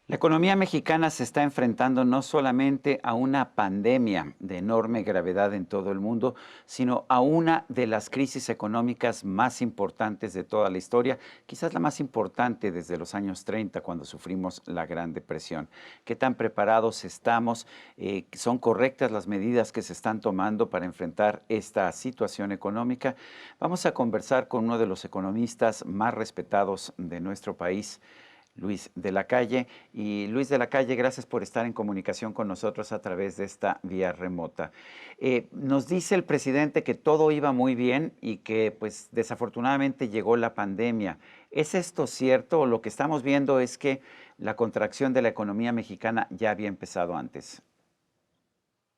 La economía mexicana se está enfrentando no solamente a una pandemia de enorme gravedad en todo el mundo, sino a una de las crisis económicas más importantes de toda la historia, quizás la más importante desde los años 30, cuando sufrimos la Gran Depresión. ¿Qué tan preparados estamos? ¿Son correctas las medidas que se están tomando para enfrentar esta situación económica? Vamos a conversar con uno de los economistas más respetados de nuestro país, Luis de la Calle. Y Luis de la Calle, gracias por estar en comunicación con nosotros a través de esta vía remota. Nos dice el presidente que todo iba muy bien y que pues desafortunadamente llegó la pandemia. ¿Es esto cierto o lo que estamos viendo es que la contracción de la economía mexicana ya había empezado antes?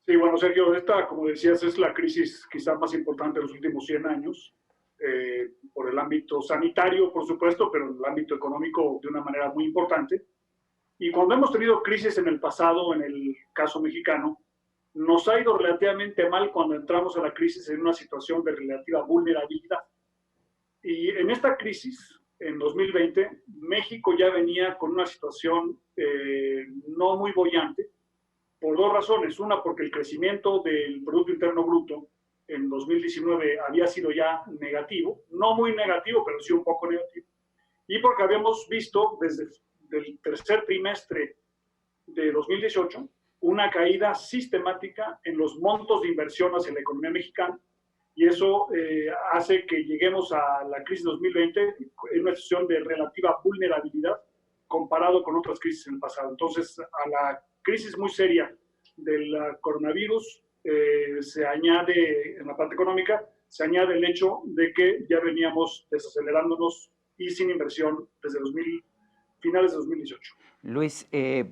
Sí, bueno, Sergio, esta, como decías, es la crisis quizá más importante de los últimos 100 años, por el ámbito sanitario, por supuesto, pero en el ámbito económico de una manera muy importante. Y cuando hemos tenido crisis en el pasado, en el caso mexicano, nos ha ido relativamente mal cuando entramos a la crisis en una situación de relativa vulnerabilidad. Y en esta crisis, en 2020, México ya venía con una situación no muy bollante, por dos razones. Una, porque el crecimiento del Producto Interno Bruto en 2019 había sido ya negativo, no muy negativo, pero sí un poco negativo. Y porque habíamos visto desde el tercer trimestre de 2018 una caída sistemática en los montos de inversión hacia la economía mexicana. Y eso hace que lleguemos a la crisis 2020 en una situación de relativa vulnerabilidad comparado con otras crisis en el pasado. Entonces, a la crisis muy seria del coronavirus se añade, en la parte económica, se añade el hecho de que ya veníamos desacelerándonos y sin inversión desde finales de 2018. Luis,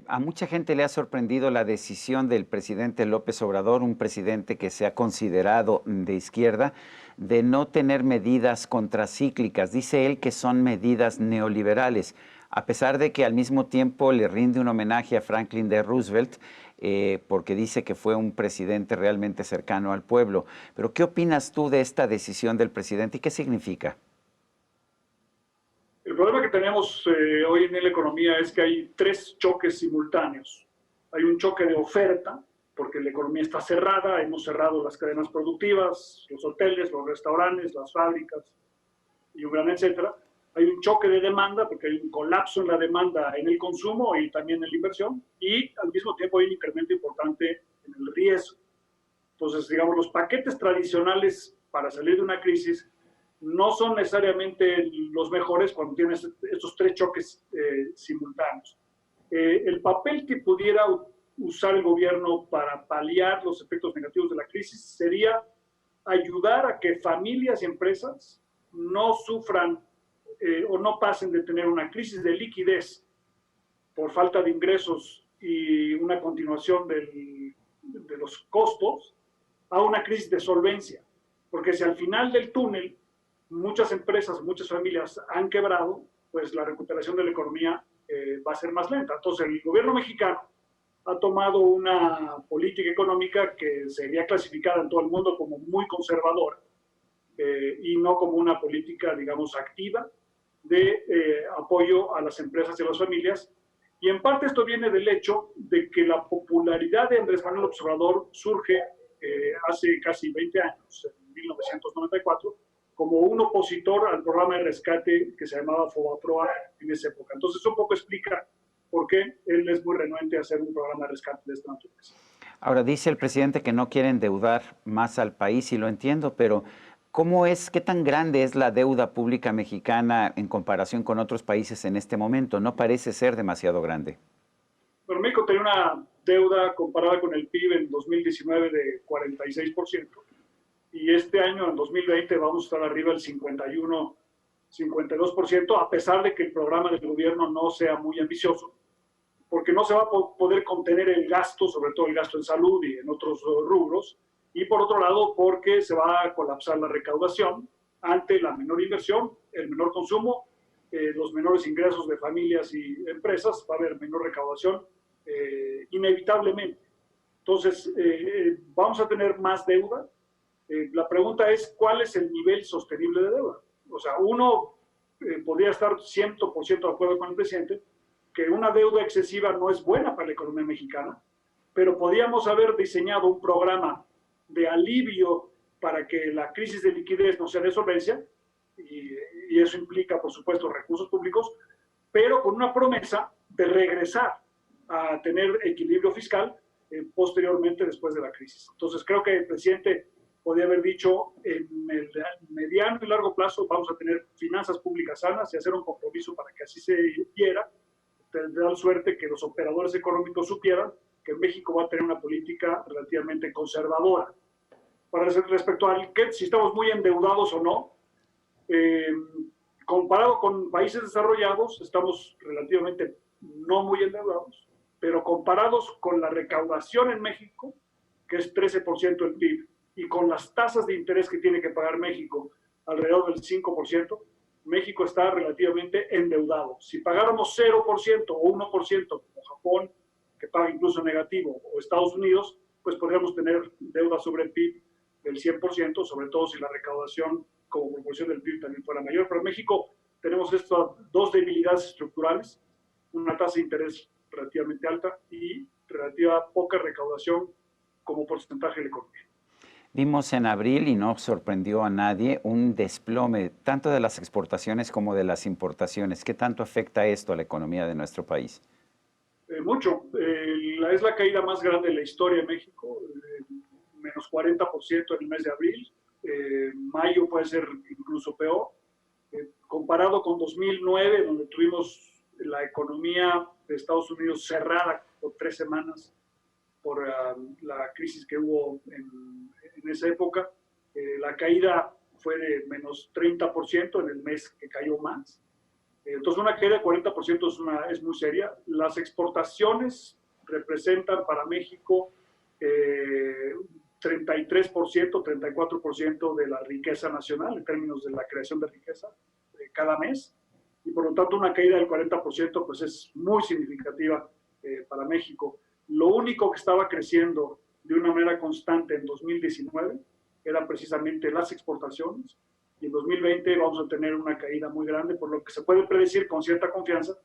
a mucha gente le ha sorprendido la decisión del presidente López Obrador, un presidente que se ha considerado de izquierda, de no tener medidas contracíclicas. Dice él que son medidas neoliberales, a pesar de que al mismo tiempo le rinde un homenaje a Franklin D. Roosevelt, porque dice que fue un presidente realmente cercano al pueblo. Pero, ¿qué opinas tú de esta decisión del presidente y qué significa? El problema que tenemos hoy en la economía es que hay tres choques simultáneos. Hay un choque de oferta, porque la economía está cerrada, hemos cerrado las cadenas productivas, los hoteles, los restaurantes, las fábricas y un gran etcétera. Hay un choque de demanda, porque hay un colapso en la demanda en el consumo y también en la inversión, y al mismo tiempo hay un incremento importante en el riesgo. Entonces, digamos, los paquetes tradicionales para salir de una crisis no son necesariamente los mejores cuando tienes estos tres choques simultáneos. El papel que pudiera usar el gobierno para paliar los efectos negativos de la crisis sería ayudar a que familias y empresas no sufran o no pasen de tener una crisis de liquidez por falta de ingresos y una continuación de los costos a una crisis de solvencia. Porque si al final del túnel muchas empresas, muchas familias han quebrado, pues la recuperación de la economía va a ser más lenta. Entonces el gobierno mexicano ha tomado una política económica que sería clasificada en todo el mundo como muy conservadora y no como una política, digamos, activa de apoyo a las empresas y a las familias. Y en parte esto viene del hecho de que la popularidad de Andrés Manuel López Obrador surge hace casi 20 años, en 1994, como un opositor al programa de rescate que se llamaba Fobaproa en esa época. Entonces, un poco explica por qué él es muy renuente a hacer un programa de rescate de esta naturaleza. Ahora dice el presidente que no quiere endeudar más al país y lo entiendo, pero qué tan grande es la deuda pública mexicana en comparación con otros países en este momento? No parece ser demasiado grande. Bueno, México tenía una deuda comparada con el PIB en 2019 de 46%, y este año, en 2020, vamos a estar arriba del 51, 52%, a pesar de que el programa del gobierno no sea muy ambicioso, porque no se va a poder contener el gasto, sobre todo el gasto en salud y en otros rubros, y por otro lado, porque se va a colapsar la recaudación ante la menor inversión, el menor consumo, los menores ingresos de familias y empresas, va a haber menor recaudación inevitablemente. Entonces, vamos a tener más deuda. La pregunta es, ¿cuál es el nivel sostenible de deuda? O sea, uno podría estar 100% de acuerdo con el presidente que una deuda excesiva no es buena para la economía mexicana, pero podíamos haber diseñado un programa de alivio para que la crisis de liquidez no sea de solvencia, y eso implica, por supuesto, recursos públicos, pero con una promesa de regresar a tener equilibrio fiscal posteriormente después de la crisis. Entonces, creo que el presidente podría haber dicho en el mediano y largo plazo vamos a tener finanzas públicas sanas y hacer un compromiso para que así se diera. Tendrá suerte que los operadores económicos supieran que México va a tener una política relativamente conservadora. Respecto al que si estamos muy endeudados o no, comparado con países desarrollados, estamos relativamente no muy endeudados, pero comparados con la recaudación en México, que es 13% del PIB, y con las tasas de interés que tiene que pagar México, alrededor del 5%, México está relativamente endeudado. Si pagáramos 0% o 1%, como Japón, que paga incluso negativo, o Estados Unidos, pues podríamos tener deuda sobre el PIB del 100%, sobre todo si la recaudación como proporción del PIB también fuera mayor. Pero en México tenemos estas dos debilidades estructurales, una tasa de interés relativamente alta y relativa poca recaudación como porcentaje de la economía. Vimos en abril, y no sorprendió a nadie, un desplome tanto de las exportaciones como de las importaciones. ¿Qué tanto afecta esto a la economía de nuestro país? Mucho. Es la caída más grande de la historia de México, menos 40% en el mes de abril. Mayo puede ser incluso peor. Comparado con 2009, donde tuvimos la economía de Estados Unidos cerrada por 3 semanas por la crisis que hubo en esa época, la caída fue de menos 30% en el mes que cayó más. Entonces, una caída de 40% es muy seria. Las exportaciones representan para México 33%, 34% de la riqueza nacional en términos de la creación de riqueza cada mes. Y por lo tanto, una caída del 40% pues es muy significativa para México. Lo único que estaba creciendo de una manera constante en 2019 eran precisamente las exportaciones, y en 2020 vamos a tener una caída muy grande, por lo que se puede predecir con cierta confianza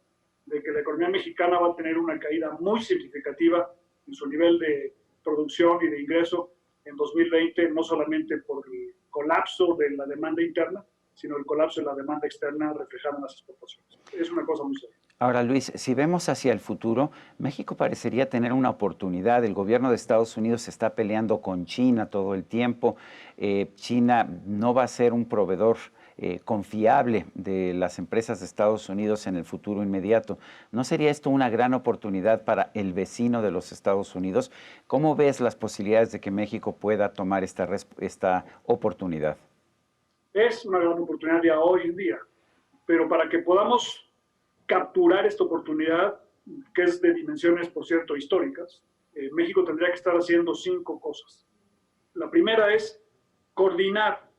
de que la economía mexicana va a tener una caída muy significativa en su nivel de producción y de ingreso en 2020, no solamente por el colapso de la demanda interna, sino el colapso de la demanda externa reflejada en las exportaciones. Es una cosa muy seria. Ahora, Luis, si vemos hacia el futuro, México parecería tener una oportunidad. El gobierno de Estados Unidos está peleando con China todo el tiempo. China no va a ser un proveedor confiable de las empresas de Estados Unidos en el futuro inmediato. ¿No sería esto una gran oportunidad para el vecino de los Estados Unidos? ¿Cómo ves las posibilidades de que México pueda tomar esta oportunidad? Es una gran oportunidad ya hoy en día, pero para que podamos capturar esta oportunidad, que es de dimensiones, por cierto, históricas, México tendría que estar haciendo 5 cosas. La primera es coordinar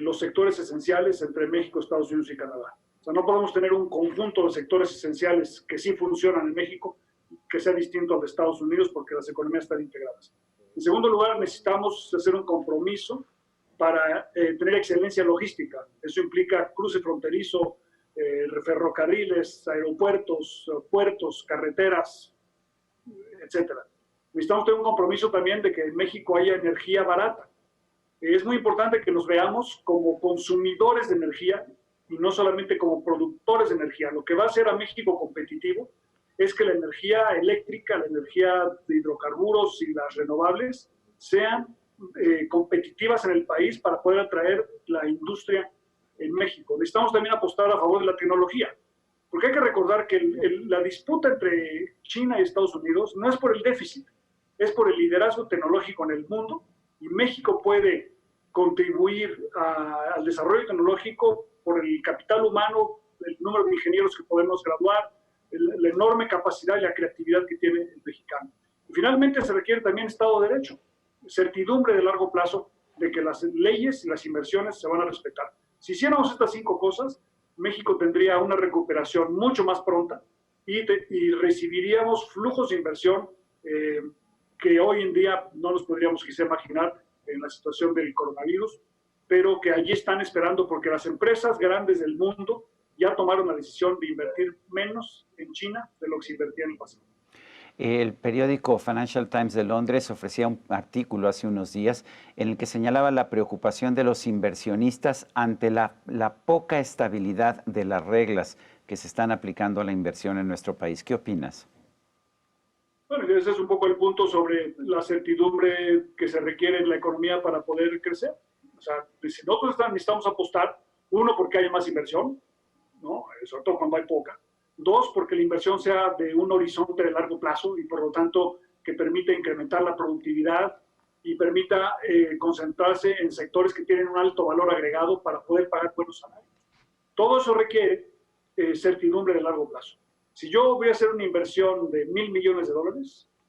los sectores esenciales entre México, Estados Unidos y Canadá. O sea, no podemos tener un conjunto de sectores esenciales que sí funcionan en México, que sea distinto al de Estados Unidos, porque las economías están integradas. En segundo lugar, necesitamos hacer un compromiso para tener excelencia logística. Eso implica cruce fronterizo, ferrocarriles, aeropuertos, puertos, carreteras, etc. Necesitamos tener un compromiso también de que en México haya energía barata. Es muy importante que nos veamos como consumidores de energía y no solamente como productores de energía. Lo que va a hacer a México competitivo es que la energía eléctrica, la energía de hidrocarburos y las renovables sean competitivas en el país para poder atraer la industria en México. Necesitamos también apostar a favor de la tecnología, porque hay que recordar que la disputa entre China y Estados Unidos no es por el déficit, es por el liderazgo tecnológico en el mundo, y México puede contribuir al desarrollo tecnológico por el capital humano, el número de ingenieros que podemos graduar, la enorme capacidad y la creatividad que tiene el mexicano. Y finalmente se requiere también Estado de Derecho, certidumbre de largo plazo de que las leyes y las inversiones se van a respetar. Si hiciéramos estas 5 cosas, México tendría una recuperación mucho más pronta y recibiríamos flujos de inversión que hoy en día no nos podríamos quizá imaginar en la situación del coronavirus, pero que allí están esperando porque las empresas grandes del mundo ya tomaron la decisión de invertir menos en China de lo que se invertía en el pasado. El periódico Financial Times de Londres ofrecía un artículo hace unos días en el que señalaba la preocupación de los inversionistas ante la poca estabilidad de las reglas que se están aplicando a la inversión en nuestro país. ¿Qué opinas? Bueno, ese es un poco el punto sobre la certidumbre que se requiere en la economía para poder crecer. O sea, si nosotros necesitamos apostar, uno, porque haya más inversión, ¿no? Sobre todo cuando hay poca. Dos, porque la inversión sea de un horizonte de largo plazo y por lo tanto que permita incrementar la productividad y permita concentrarse en sectores que tienen un alto valor agregado para poder pagar buenos salarios. Todo eso requiere certidumbre de largo plazo. Si yo voy a hacer una inversión de $1,000 millones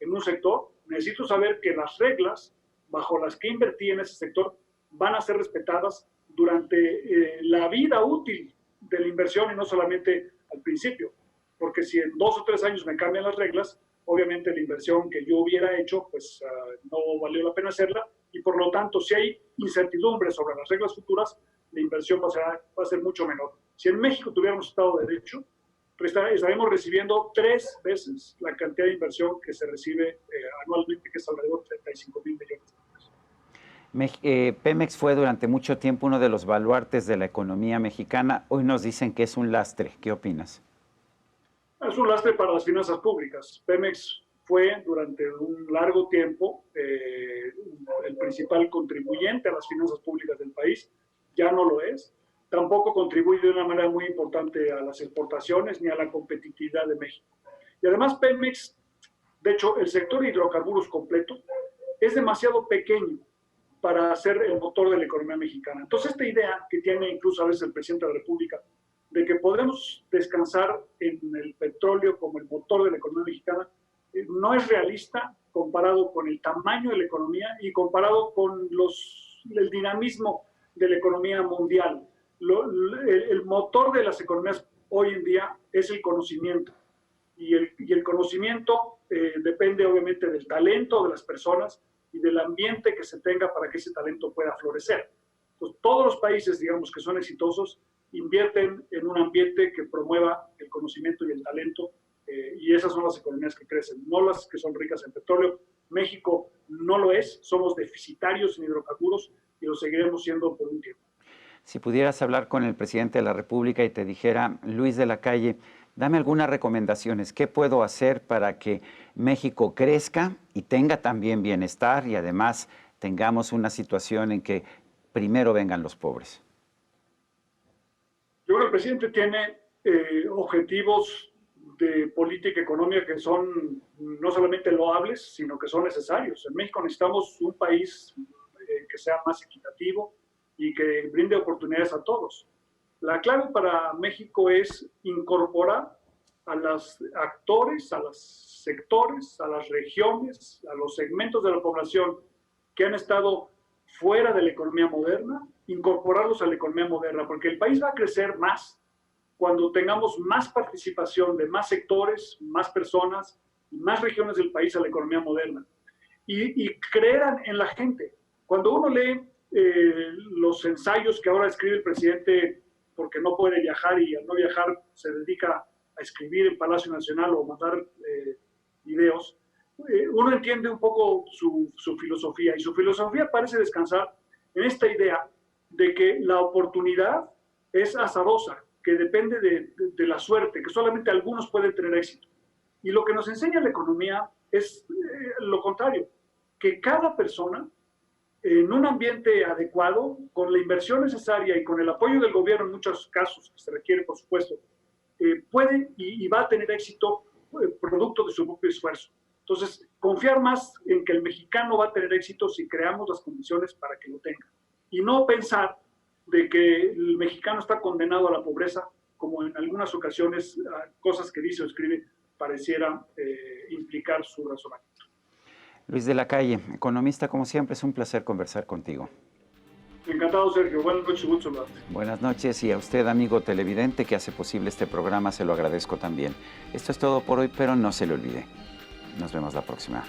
en un sector, necesito saber que las reglas bajo las que invertí en ese sector van a ser respetadas durante la vida útil de la inversión y no solamente al principio. Porque si en 2 o 3 años me cambian las reglas, obviamente la inversión que yo hubiera hecho, pues no valió la pena hacerla, y por lo tanto, si hay incertidumbre sobre las reglas futuras, la inversión va a ser mucho menor. Si en México tuviéramos Estado de Derecho, estaremos recibiendo 3 veces la cantidad de inversión que se recibe anualmente, que es alrededor de 35,000 millones de pesos. Pemex fue durante mucho tiempo uno de los baluartes de la economía mexicana. Hoy nos dicen que es un lastre. ¿Qué opinas? Es un lastre para las finanzas públicas. Pemex fue durante un largo tiempo el principal contribuyente a las finanzas públicas del país. Ya no lo es. Tampoco contribuye de una manera muy importante a las exportaciones ni a la competitividad de México. Y además Pemex, de hecho, el sector de hidrocarburos completo es demasiado pequeño para ser el motor de la economía mexicana. Entonces, esta idea que tiene incluso a veces el presidente de la República de que podemos descansar en el petróleo como el motor de la economía mexicana, no es realista comparado con el tamaño de la economía y comparado con el dinamismo de la economía mundial. El motor de las economías hoy en día es el conocimiento. Y el conocimiento depende obviamente del talento de las personas y del ambiente que se tenga para que ese talento pueda florecer. Entonces, todos los países, digamos, que son exitosos, invierten en un ambiente que promueva el conocimiento y el talento, y esas son las economías que crecen, no las que son ricas en petróleo. México no lo es, somos deficitarios en hidrocarburos y lo seguiremos siendo por un tiempo. Si pudieras hablar con el presidente de la República y te dijera, Luis de la Calle, dame algunas recomendaciones, ¿qué puedo hacer para que México crezca y tenga también bienestar y además tengamos una situación en que primero vengan los pobres? Yo creo que el presidente tiene objetivos de política económica que son no solamente loables, sino que son necesarios. En México necesitamos un país que sea más equitativo y que brinde oportunidades a todos. La clave para México es incorporar a los actores, a los sectores, a las regiones, a los segmentos de la población que han estado fuera de la economía moderna, incorporarlos a la economía moderna, porque el país va a crecer más cuando tengamos más participación de más sectores, más personas y más regiones del país a la economía moderna. Y creer en la gente. Cuando uno lee los ensayos que ahora escribe el presidente porque no puede viajar y al no viajar se dedica a escribir en Palacio Nacional o mandar videos, uno entiende un poco su filosofía, y su filosofía parece descansar en esta idea de que la oportunidad es azarosa, que depende de la suerte, que solamente algunos pueden tener éxito. Y lo que nos enseña la economía es lo contrario, que cada persona en un ambiente adecuado, con la inversión necesaria y con el apoyo del gobierno en muchos casos, que se requiere por supuesto, puede y va a tener éxito producto de su propio esfuerzo. Entonces, confiar más en que el mexicano va a tener éxito si creamos las condiciones para que lo tenga. Y no pensar de que el mexicano está condenado a la pobreza, como en algunas ocasiones cosas que dice o escribe parecieran implicar su razonamiento. Luis de la Calle, economista, como siempre, es un placer conversar contigo. Encantado, Sergio. Buenas noches, gusto saludarte. Buenas noches, y a usted, amigo televidente, que hace posible este programa, se lo agradezco también. Esto es todo por hoy, pero no se le olvide. Nos vemos la próxima.